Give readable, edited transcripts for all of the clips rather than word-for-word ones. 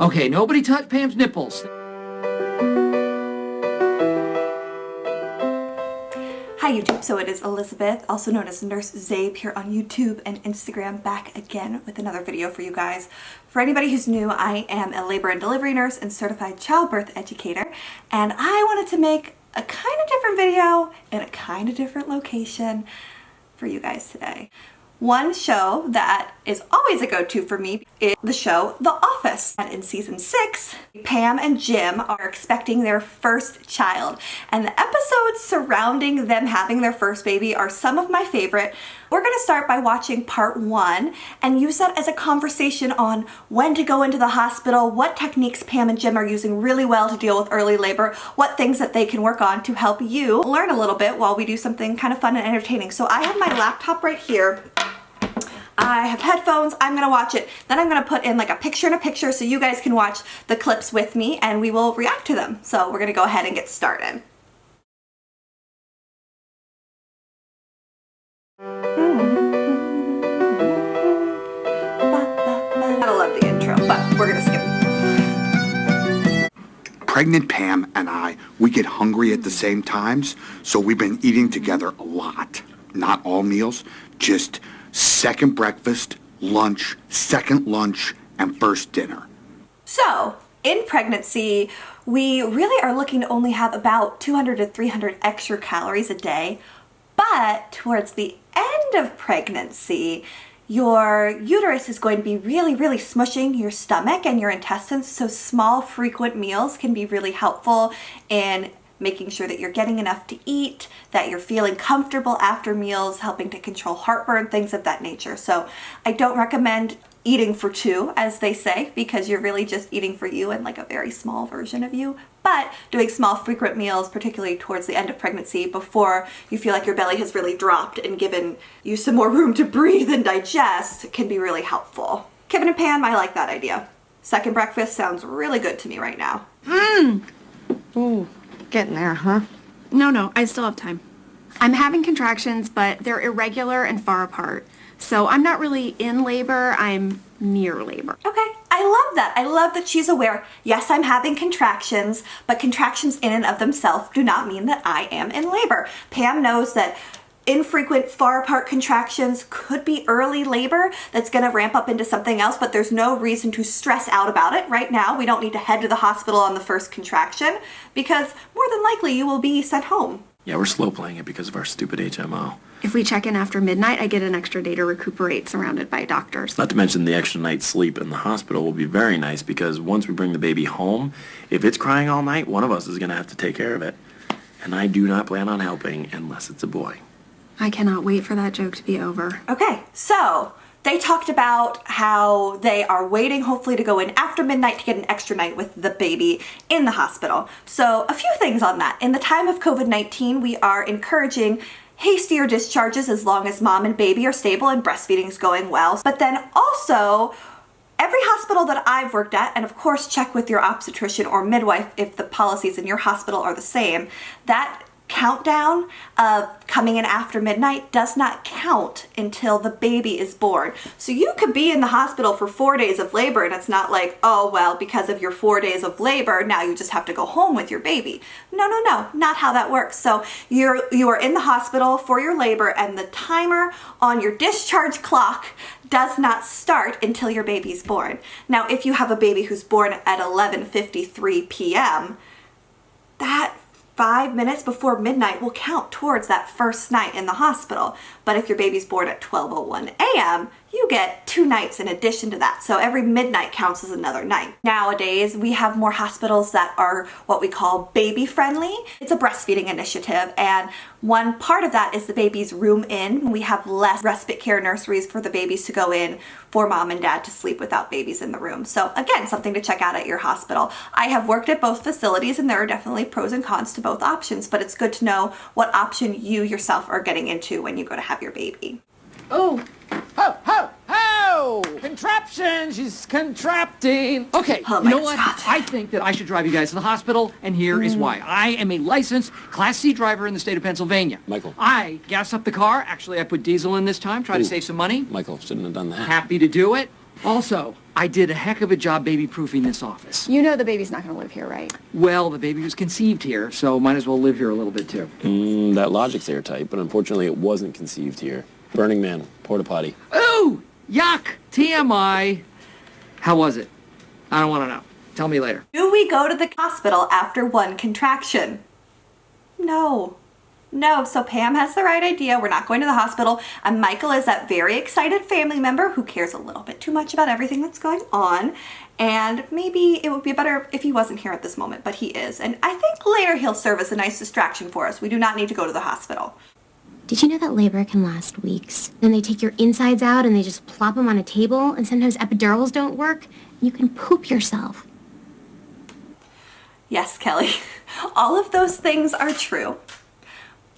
Okay, nobody touch Pam's nipples. Hi YouTube, so it is Elizabeth, also known as Nurse Zabe, here on YouTube and Instagram, back again with another video for you guys. For anybody who's new, I am a labor and delivery nurse and certified childbirth educator, and I wanted to make a kind of different video in a kind of different location for you guys today. One show that is always a go-to for me is the show The Office. And in season 6, Pam and Jim are expecting their first child. And the episodes surrounding them having their first baby are some of my favorite. We're gonna start by watching part 1 and use that as a conversation on when to go into the hospital, what techniques Pam and Jim are using really well to deal with early labor, what things that they can work on to help you learn a little bit while we do something kind of fun and entertaining. So I have my laptop right here. I have headphones, I'm gonna watch it. Then I'm gonna put in like a picture in a picture so you guys can watch the clips with me and we will react to them. So we're gonna go ahead and get started. I love the intro, but we're gonna skip. Pregnant Pam and I, we get hungry at the same times, so we've been eating together a lot. Not all meals, just second breakfast, lunch, second lunch, and first dinner. So, in pregnancy, we really are looking to only have about 200 to 300 extra calories a day, but towards the end of pregnancy, your uterus is going to be really smushing your stomach and your intestines, so small, frequent meals can be really helpful in making sure that you're getting enough to eat, that you're feeling comfortable after meals, helping to control heartburn, things of that nature. So I don't recommend eating for two, as they say, because you're really just eating for you and like a very small version of you. But doing small, frequent meals, particularly towards the end of pregnancy, before you feel like your belly has really dropped and given you some more room to breathe and digest, can be really helpful. Kevin and Pam, I like that idea. Second breakfast sounds really good to me right now. Ooh, getting there, huh? No, I still have time. I'm having contractions, but they're irregular and far apart. So I'm not really in labor, I'm near labor. Okay, I love that. I love that she's aware. Yes, I'm having contractions, but contractions in and of themselves do not mean that I am in labor. Pam knows that infrequent far apart contractions could be early labor that's going to ramp up into something else, but there's no reason to stress out about it right now. We don't need to head to the hospital on the first contraction because more than likely you will be sent home. Yeah, we're slow playing it because of our stupid HMO. If we check in after midnight, I get an extra day to recuperate surrounded by doctors. Not to mention the extra night's sleep in the hospital will be very nice because once we bring the baby home, if it's crying all night, one of us is going to have to take care of it. And I do not plan on helping unless it's a boy. I cannot wait for that joke to be over. Okay, so they talked about how they are waiting hopefully to go in after midnight to get an extra night with the baby in the hospital. So a few things on that. In the time of COVID-19, we are encouraging hastier discharges as long as mom and baby are stable and breastfeeding is going well. But then also, every hospital that I've worked at, and of course check with your obstetrician or midwife if the policies in your hospital are the same, that countdown of coming in after midnight does not count until the baby is born. So you could be in the hospital for 4 days of labor and it's not like, oh, well, because of your 4 days of labor, now you just have to go home with your baby. No, not how that works. So you are in the hospital for your labor and the timer on your discharge clock does not start until your baby's born. Now, if you have a baby who's born at 11:53 p.m., that 5 minutes before midnight will count towards that first night in the hospital. But if your baby's born at 12:01 a.m., you get 2 nights in addition to that. So every midnight counts as another night. Nowadays, we have more hospitals that are what we call baby friendly. It's a breastfeeding initiative, and one part of that is the baby's room in. We have less respite care nurseries for the babies to go in for mom and dad to sleep without babies in the room. So again, something to check out at your hospital. I have worked at both facilities and there are definitely pros and cons to both options, but it's good to know what option you yourself are getting into when you go to have your baby. Oh! Ho, ho, ho! Contraption! She's contrapting! Okay, Oh you my know what? God. I think that I should drive you guys to the hospital, and here is why. I am a licensed Class C driver in the state of Pennsylvania. Michael. I gas up the car. Actually, I put diesel in this time, try to save some money. Michael, shouldn't have done that. Happy to do it. Also, I did a heck of a job baby-proofing this office. You know the baby's not going to live here, right? Well, the baby was conceived here, so might as well live here a little bit too. That logic's airtight, but unfortunately it wasn't conceived here. Burning Man, porta potty. Ooh! Yuck! TMI! How was it? I don't want to know. Tell me later. Do we go to the hospital after one contraction? No. No, so Pam has the right idea. We're not going to the hospital. And Michael is that very excited family member who cares a little bit too much about everything that's going on. And maybe it would be better if he wasn't here at this moment, but he is. And I think later he'll serve as a nice distraction for us. We do not need to go to the hospital. Did you know that labor can last weeks? Then they take your insides out and they just plop them on a table, and sometimes epidurals don't work. You can poop yourself. Yes, Kelly. All of those things are true.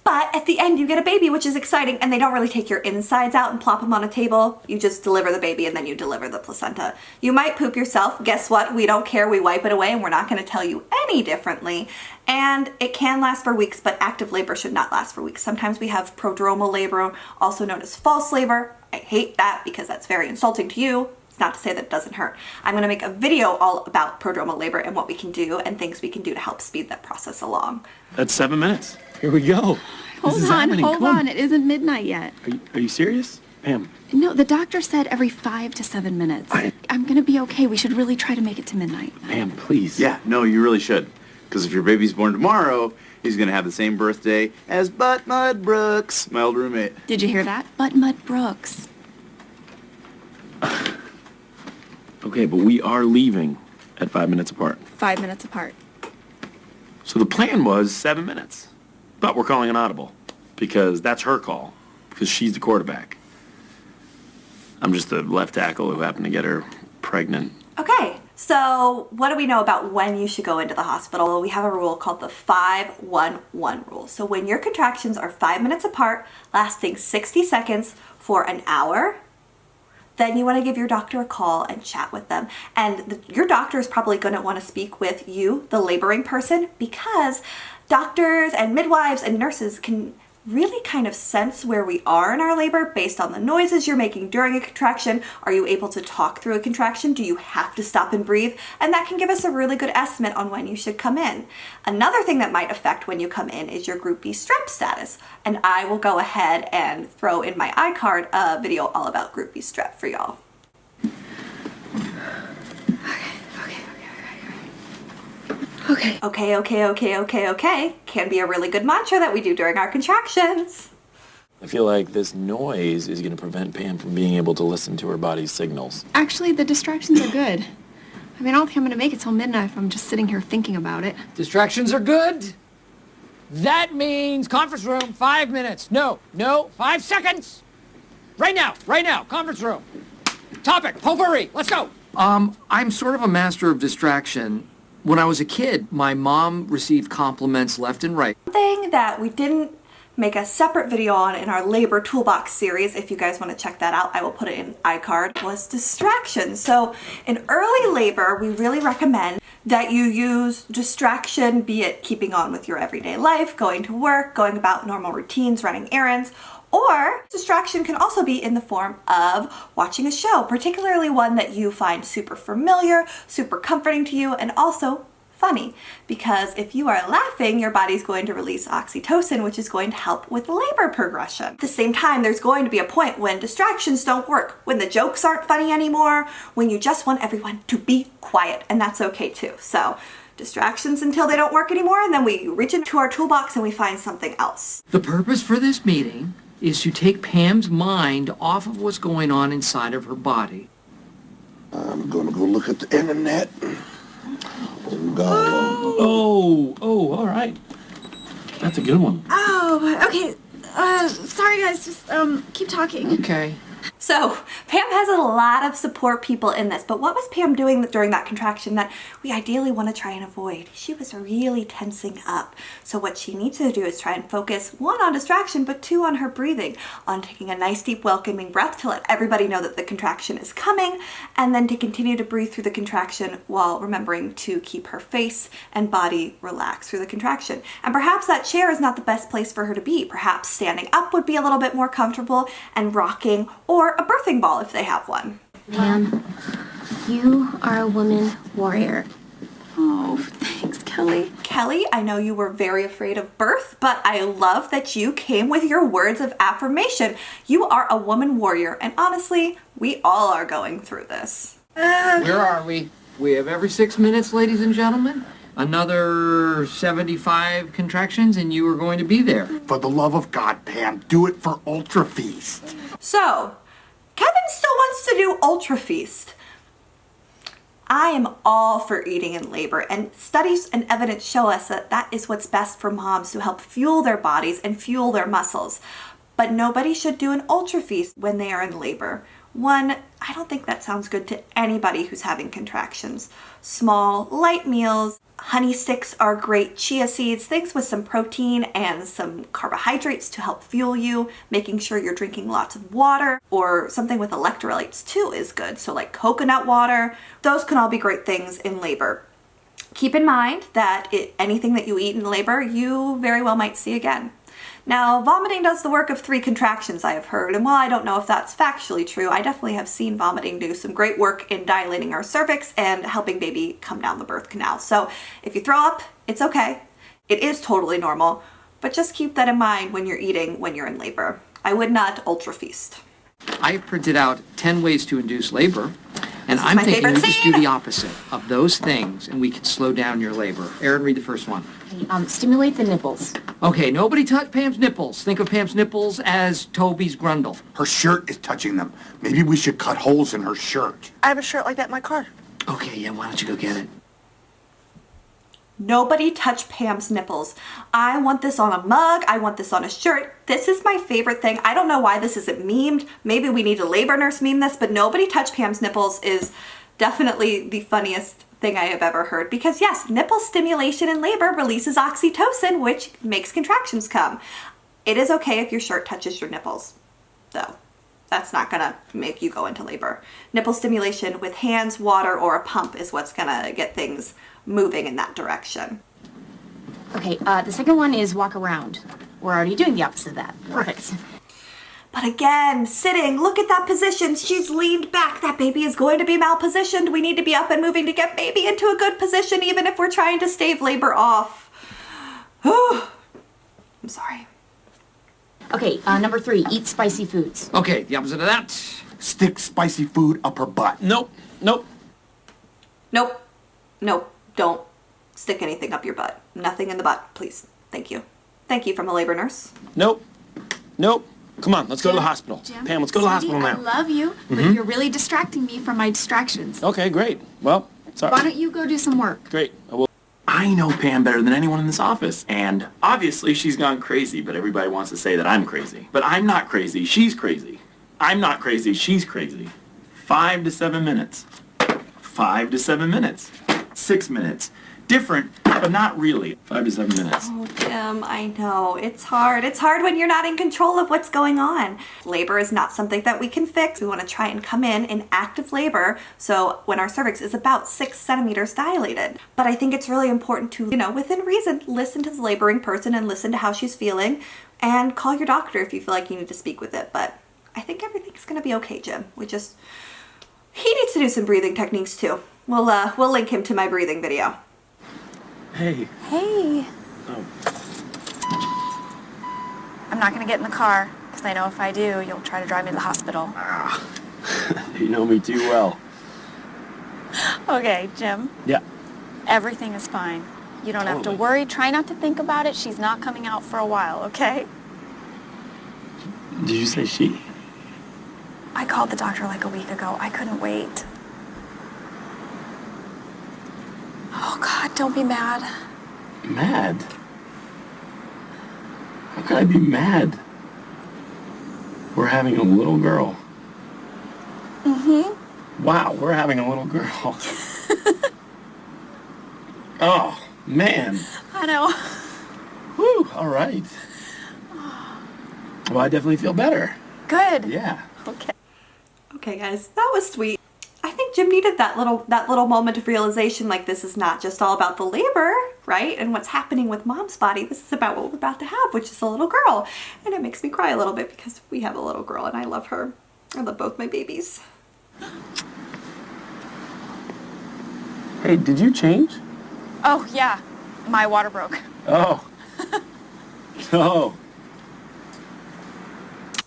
But at the end, you get a baby, which is exciting, and they don't really take your insides out and plop them on a table. You just deliver the baby, and then you deliver the placenta. You might poop yourself. Guess what? We don't care. We wipe it away, and we're not going to tell you any differently. And it can last for weeks, but active labor should not last for weeks. Sometimes we have prodromal labor, also known as false labor. I hate that because that's very insulting to you. It's not to say that it doesn't hurt. I'm going to make a video all about prodromal labor and what we can do and things we can do to help speed that process along. That's 7 minutes. Here we go. Hold on. It isn't midnight yet. Are you serious? Pam. No, the doctor said every 5 to 7 minutes. I'm going to be okay. We should really try to make it to midnight. Pam, please. Yeah, no, you really should. Because if your baby's born tomorrow, he's going to have the same birthday as Butt Mud Brooks, my old roommate. Did you hear that? Butt Mud Brooks. Okay, but we are leaving at 5 minutes apart. 5 minutes apart. So the plan was 7 minutes. But we're calling an audible because that's her call because she's the quarterback. I'm just the left tackle who happened to get her pregnant. Okay, so what do we know about when you should go into the hospital? We have a rule called the 5-1-1 rule. So when your contractions are 5 minutes apart, lasting 60 seconds for an hour, then you want to give your doctor a call and chat with them. And your doctor is probably going to want to speak with you, the laboring person, because doctors and midwives and nurses can really kind of sense where we are in our labor based on the noises you're making during a contraction. Are you able to talk through a contraction? Do you have to stop and breathe? And that can give us a really good estimate on when you should come in. Another thing that might affect when you come in is your Group B strep status. And I will go ahead and throw in my iCard a video all about Group B strep for y'all. Okay. Can be a really good mantra that we do during our contractions. I feel like this noise is going to prevent Pam from being able to listen to her body's signals. Actually, the distractions are good. I mean, I don't think I'm going to make it till midnight if I'm just sitting here thinking about it. Distractions are good. That means conference room, 5 minutes. No, 5 seconds. Right now, conference room. Topic, potpourri, let's go. I'm sort of a master of distraction. When I was a kid, my mom received compliments left and right. Thing that we didn't make a separate video on in our labor toolbox series, if you guys want to check that out, I will put it in iCard, was distraction. So in early labor, we really recommend that you use distraction, be it keeping on with your everyday life, going to work, going about normal routines, running errands, or distraction can also be in the form of watching a show, particularly one that you find super familiar, super comforting to you, and also funny. Because if you are laughing, your body's going to release oxytocin, which is going to help with labor progression. At the same time, there's going to be a point when distractions don't work, when the jokes aren't funny anymore, when you just want everyone to be quiet, and that's okay too. So distractions until they don't work anymore, and then we reach into our toolbox and we find something else. The purpose for this meeting is to take Pam's mind off of what's going on inside of her body. I'm gonna go look at the internet. Oh, God. Oh, all right. That's a good one. Oh, okay. Sorry guys, just keep talking. Okay. So Pam has a lot of support people in this, but what was Pam doing during that contraction that we ideally want to try and avoid? She was really tensing up. So what she needs to do is try and focus, 1, on distraction, but 2, on her breathing, on taking a nice deep welcoming breath to let everybody know that the contraction is coming, and then to continue to breathe through the contraction while remembering to keep her face and body relaxed through the contraction. And perhaps that chair is not the best place for her to be. Perhaps standing up would be a little bit more comfortable, and rocking, or a birthing ball if they have one. Pam, you are a woman warrior. Oh, thanks, Kelly. Kelly, I know you were very afraid of birth, but I love that you came with your words of affirmation. You are a woman warrior, and honestly, we all are going through this. Where are we? We have every 6 minutes, ladies and gentlemen. Another 75 contractions, and you are going to be there. For the love of God, Pam, do it for Ultra Feast. So, Kevin still wants to do Ultra Feast. I am all for eating in labor, and studies and evidence show us that that is what's best for moms to help fuel their bodies and fuel their muscles. But nobody should do an Ultra Feast when they are in labor. One, I don't think that sounds good to anybody who's having contractions. Small, light meals, honey sticks are great, chia seeds, things with some protein and some carbohydrates to help fuel you, making sure you're drinking lots of water, or something with electrolytes too is good, so like coconut water. Those can all be great things in labor. Keep in mind that anything that you eat in labor, you very well might see again. Now, vomiting does the work of 3 contractions, I have heard, and while I don't know if that's factually true, I definitely have seen vomiting do some great work in dilating our cervix and helping baby come down the birth canal. So if you throw up, it's okay. It is totally normal, but just keep that in mind when you're eating when you're in labor. I would not Ultra Feast. I printed out 10 ways to induce labor, and I'm my thinking favorite we just do scene. the opposite of those things, and we could slow down your labor. Erin, read the first one. Stimulate the nipples. Okay, nobody touch Pam's nipples. Think of Pam's nipples as Toby's grundle. Her shirt is touching them. Maybe we should cut holes in her shirt. I have a shirt like that in my car. Okay, yeah, why don't you go get it? Nobody touch Pam's nipples. I want this on a mug. I want this on a shirt. This is my favorite thing. I don't know why this isn't memed. Maybe we need a labor nurse meme this, but nobody touch Pam's nipples is definitely the funniest thing I have ever heard. Because yes, nipple stimulation in labor releases oxytocin, which makes contractions come. It is okay if your shirt touches your nipples, though. That's not gonna make you go into labor. Nipple stimulation with hands, water, or a pump is what's gonna get things moving in that direction. Okay, the second one is walk around. We're already doing the opposite of that. Perfect. But again, sitting, look at that position. She's leaned back. That baby is going to be malpositioned. We need to be up and moving to get baby into a good position, even if we're trying to stave labor off. I'm sorry. Okay, number 3, eat spicy foods. Okay, the opposite of that. Stick spicy food up her butt. Nope. Nope. Nope. Don't stick anything up your butt. Nothing in the butt, please. Thank you. Thank you from a labor nurse. Nope. Come on, let's go to the hospital. Jim, Pam, let's go to the hospital sweetie, now. I love you, but you're really distracting me from my distractions. Okay, great. Well, sorry. Why don't you go do some work? Great. I know Pam better than anyone in this office, and obviously she's gone crazy, but everybody wants to say that I'm crazy. But I'm not crazy, she's crazy. I'm not crazy, she's crazy. 5 to 7 minutes. 5 to 7 minutes. 6 minutes. Different, but not really. 5 to 7 minutes. Oh, Jim, I know. It's hard. It's hard when you're not in control of what's going on. Labor is not something that we can fix. We want to try and come in active labor, so when our cervix is about 6 centimeters dilated. But I think it's really important to, within reason, listen to the laboring person and listen to how she's feeling, and call your doctor if you feel like you need to speak with it. But I think everything's going to be okay, Jim. He needs to do some breathing techniques too. We'll link him to my breathing video. Hey. Hey. Oh. I'm not going to get in the car, because I know if I do, you'll try to drive me to the hospital. You know me too well. Okay, Jim. Yeah. Everything is fine. You don't have to Totally. worry. Try not to think about it. She's not coming out for a while, okay? Did you say she? I called the doctor like a week ago. I couldn't wait. Oh, God, don't be mad. Mad? How could I be mad? We're having a little girl. Mm-hmm. Wow, we're having a little girl. Oh, man. I know. Whew, all right. Well, I definitely feel better. Good. Yeah. Okay. Okay, guys, that was sweet. I think Jim needed that little moment of realization, like this is not just all about the labor, right? And what's happening with mom's body. This is about what we're about to have, which is a little girl. And it makes me cry a little bit because we have a little girl and I love her. I love both my babies. Hey, did you change? Oh, yeah. My water broke. Oh. No.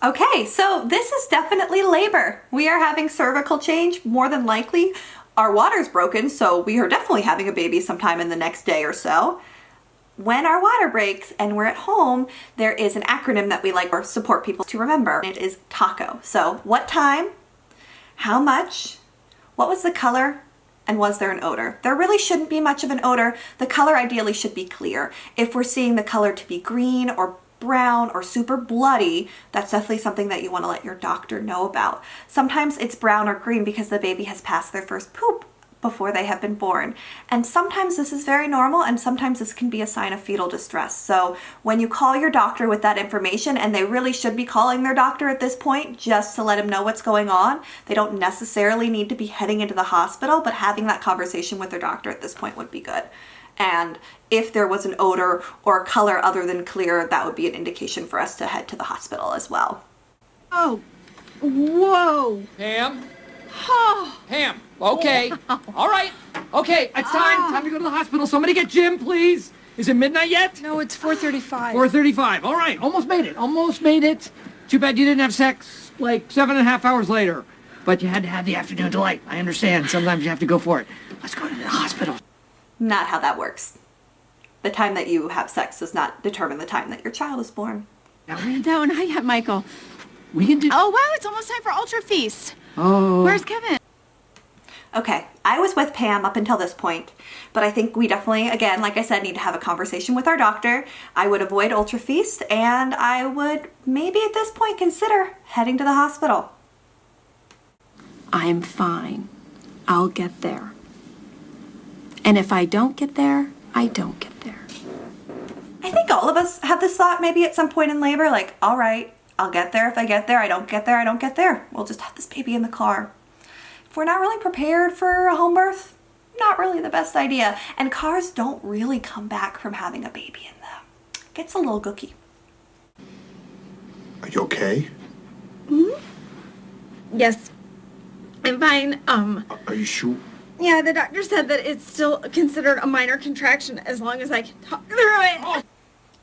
Okay, so this is definitely labor. We are having cervical change, more than likely. Our water's broken, so we are definitely having a baby sometime in the next day or so. When our water breaks and we're at home, there is an acronym that we like for support people to remember. It is TACO. So what time, how much, what was the color, and was there an odor? There really shouldn't be much of an odor. The color ideally should be clear. If we're seeing the color to be green or brown or super bloody, that's definitely something that you want to let your doctor know about. Sometimes it's brown or green because the baby has passed their first poop before they have been born. And sometimes this is very normal, and sometimes this can be a sign of fetal distress. So when you call your doctor with that information, and they really should be calling their doctor at this point just to let them know what's going on, they don't necessarily need to be heading into the hospital, but having that conversation with their doctor at this point would be good. And if there was an odor or color other than clear, that would be an indication for us to head to the hospital as well. Oh, whoa. Pam? Oh. Pam, okay. All right. Okay, it's time. Time to go to the hospital. Somebody get Jim, please. Is it midnight yet? No, it's 4:35. 4:35. All right, almost made it. Almost made it. Too bad you didn't have sex like 7.5 hours later. But you had to have the afternoon delight. I understand. Sometimes you have to go for it. Let's go to the hospital. Not how that works. The time that you have sex does not determine the time that your child is born. No, not yet, Michael. We can do... Oh, wow, it's almost time for Ultra Feast. Oh. Where's Kevin? Okay, I was with Pam up until this point, but I think we definitely, again, like I said, need to have a conversation with our doctor. I would avoid Ultra Feast, and I would maybe at this point consider heading to the hospital. I'm fine. I'll get there. And if I don't get there, I don't get there. I think all of us have this thought maybe at some point in labor, like, all right, I'll get there if I get there. I don't get there, I don't get there. We'll just have this baby in the car. If we're not really prepared for a home birth, not really the best idea. And cars don't really come back from having a baby in them. It gets a little gooky. Are you okay? Yes, I'm fine. Are you sure? Yeah, the doctor said that it's still considered a minor contraction as long as I can talk through it.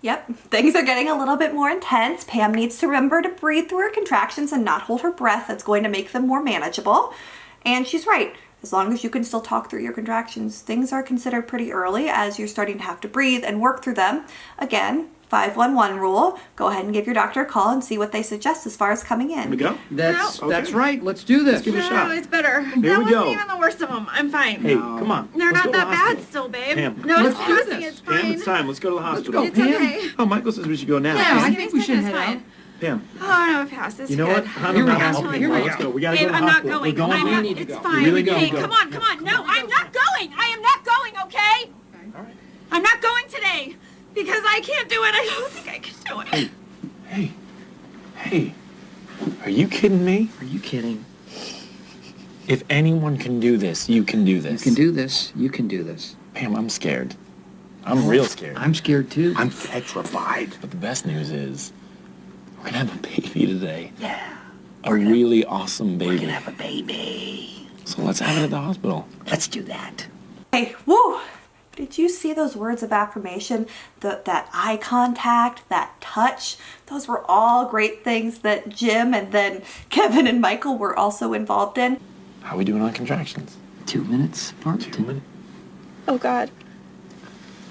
Yep, things are getting a little bit more intense. Pam needs to remember to breathe through her contractions and not hold her breath. That's going to make them more manageable. And she's right. As long as you can still talk through your contractions, things are considered pretty early as you're starting to have to breathe and work through them. Again, 511 rule. Go ahead and give your doctor a call and see what they suggest as far as coming in. Here we go. That's Okay. right. Let's do this. Let's give it a No, shot. it's better. Here That we wasn't go. even the worst of them. I'm fine. Hey, come on. They're Let's not go to that the bad hospital. still, babe. Pam. No, Let's it's do crossing. this. It's Pam, fine. it's time. Let's go to the Let's hospital. go, It's Pam. okay. Oh, Michael says we should go now. Yeah, I It's think we should fine. head out. Pam, Oh, no, it passed. It's you know good. what? I Here don't we know. go. Okay, Here we let's go. go. We gotta Babe, go to the I'm not hospital. going. We're going. I'm We not. need to It's go. fine. You really need Hey, to go. come on, come on. No, I'm not going. I am not going, okay? All right. I'm not going today because I can't do it. I don't think I can do it. Hey, are you kidding me? Are you kidding? If anyone can do this, you can do this. You can do this. You can do this. Pam, I'm scared. I'm real scared. I'm scared too. I'm petrified. But the best news is, we're gonna have a baby today. Yeah. A really awesome baby. We're gonna have a baby. So let's have it at the hospital. Let's do that. Hey, woo! Did you see those words of affirmation? That eye contact, that touch? Those were all great things that Jim and then Kevin and Michael were also involved in. How are we doing on contractions? 2 minutes apart. 2 minutes. Oh, God.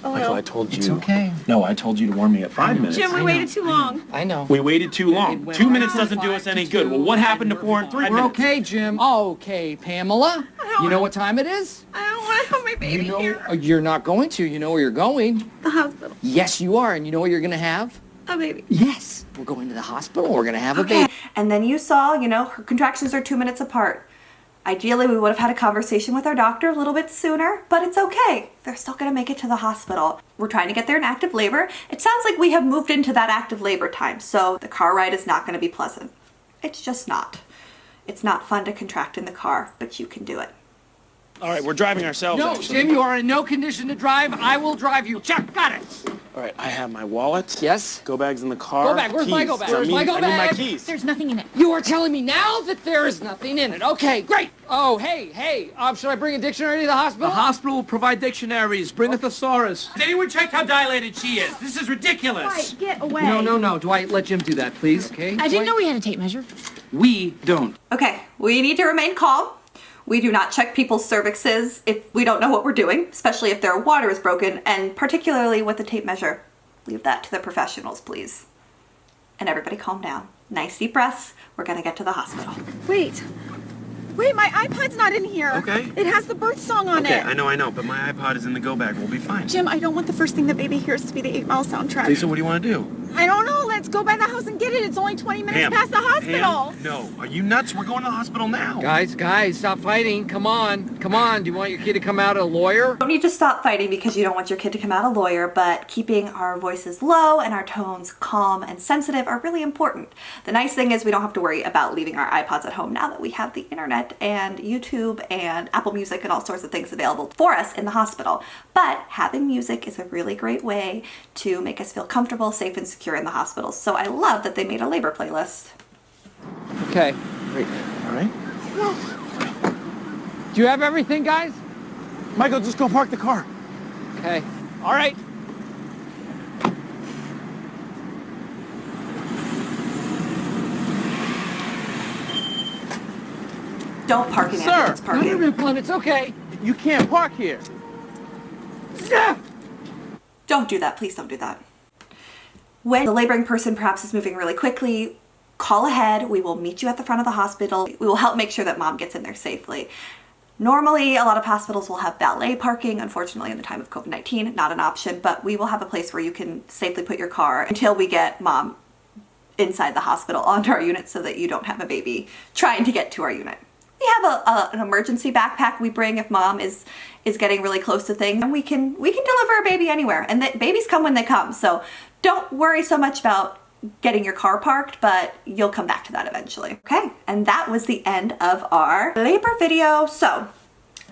Oh, Michael, no. I told you. It's okay. No, I told you to warn me at 5 minutes. Jim, we waited too long. I know. We waited too long. went 2 from minutes doesn't do 5 us any to good. 2. Well, what happened to 4 and 3 We're minutes? okay, Jim. Okay, Pamela. You know what time it is? I don't want to have my baby You know here. you're not going to. You know where you're going. The hospital. Yes, you are. And you know what you're going to have? A baby. Yes. We're going to the hospital. We're going to have a Okay, baby. and then you saw, her contractions are 2 minutes apart. Ideally, we would have had a conversation with our doctor a little bit sooner, but it's okay. They're still gonna make it to the hospital. We're trying to get there in active labor. It sounds like we have moved into that active labor time, so the car ride is not gonna be pleasant. It's just not. It's not fun to contract in the car, but you can do it. All right, we're driving ourselves. No, actually. Jim, you are in no condition to drive. I will drive you. Check. Got it. All right, I have my wallet. Yes? Go bag's in the car. Go bag, where's my Keys. go bag? So Where's my go I need my bag? keys. There's nothing in it. You are telling me now that there is nothing in it. Okay, great. Oh, hey, should I bring a dictionary to the hospital? The hospital will provide dictionaries. Bring a thesaurus. Has anyone checked how dilated she is? This is ridiculous. Right, get away. No. Dwight, let Jim do that, please. Okay. I didn't know we had a tape measure. We don't. Okay, we need to remain calm. We do not check people's cervixes if we don't know what we're doing, especially if their water is broken, and particularly with a tape measure. Leave that to the professionals, please. And everybody calm down. Nice deep breaths. We're gonna get to the hospital. Wait, my iPod's not in here. Okay. It has the birth song on Okay, it. I know, but my iPod is in the go bag. We'll be fine. Jim, I don't want the first thing the baby hears to be the 8 Mile soundtrack. Lisa, what do you want to do? I don't know. Let's go by the house and get it. It's only 20 minutes Pam, past the hospital. Pam, no. Are you nuts? We're going to the hospital now. Guys, stop fighting. Come on. Do you want your kid to come out a lawyer? Don't need to stop fighting because you don't want your kid to come out a lawyer, but keeping our voices low and our tones calm and sensitive are really important. The nice thing is we don't have to worry about leaving our iPods at home now that we have the internet and YouTube and Apple Music and all sorts of things available for us in the hospital. But having music is a really great way to make us feel comfortable, safe, and secure in the hospital. So I love that they made a labor playlist. Okay. Great. All right. Do you have everything, guys? Michael, just go park the car. Okay. All right. Don't park in Sir, ambulance parking. It's okay. You can't park here. Don't do that. Please don't do that. When the laboring person perhaps is moving really quickly, call ahead. We will meet you at the front of the hospital. We will help make sure that mom gets in there safely. Normally, a lot of hospitals will have valet parking. Unfortunately, in the time of COVID-19, not an option, but we will have a place where you can safely put your car until we get mom inside the hospital onto our unit so that you don't have a baby trying to get to our unit. We have an emergency backpack we bring if mom is getting really close to things, and we can deliver a baby anywhere, and babies come when they come. So don't worry so much about getting your car parked, but you'll come back to that eventually. Okay, and that was the end of our labor video. So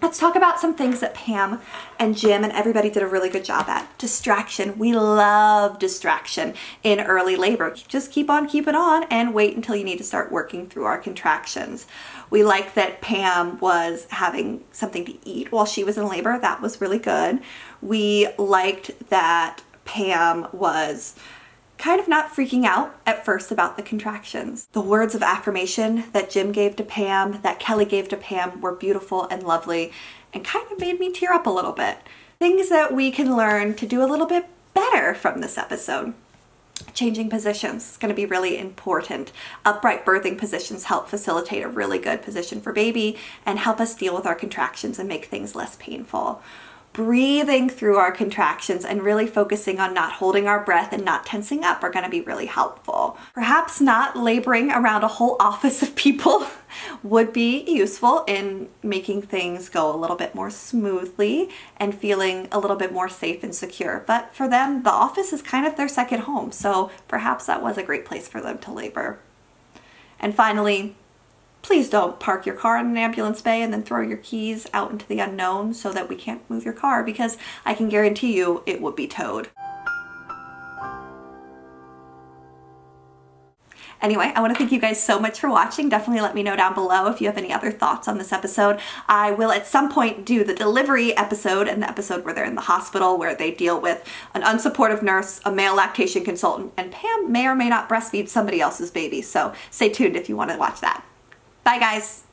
let's talk about some things that Pam and Jim and everybody did a really good job at. Distraction. We love distraction in early labor. Just keep on keeping on and wait until you need to start working through our contractions. We like that Pam was having something to eat while she was in labor. That was really good. We liked that Pam was kind of not freaking out at first about the contractions. The words of affirmation that Jim gave to Pam, that Kelly gave to Pam, were beautiful and lovely and kind of made me tear up a little bit. Things that we can learn to do a little bit better from this episode. Changing positions is going to be really important. Upright birthing positions help facilitate a really good position for baby and help us deal with our contractions and make things less painful. Breathing through our contractions and really focusing on not holding our breath and not tensing up are going to be really helpful. Perhaps not laboring around a whole office of people would be useful in making things go a little bit more smoothly and feeling a little bit more safe and secure. But for them, the office is kind of their second home, so perhaps that was a great place for them to labor. And finally, please don't park your car in an ambulance bay and then throw your keys out into the unknown so that we can't move your car, because I can guarantee you it would be towed. Anyway, I want to thank you guys so much for watching. Definitely let me know down below if you have any other thoughts on this episode. I will at some point do the delivery episode and the episode where they're in the hospital, where they deal with an unsupportive nurse, a male lactation consultant, and Pam may or may not breastfeed somebody else's baby. So stay tuned if you want to watch that. Bye, guys.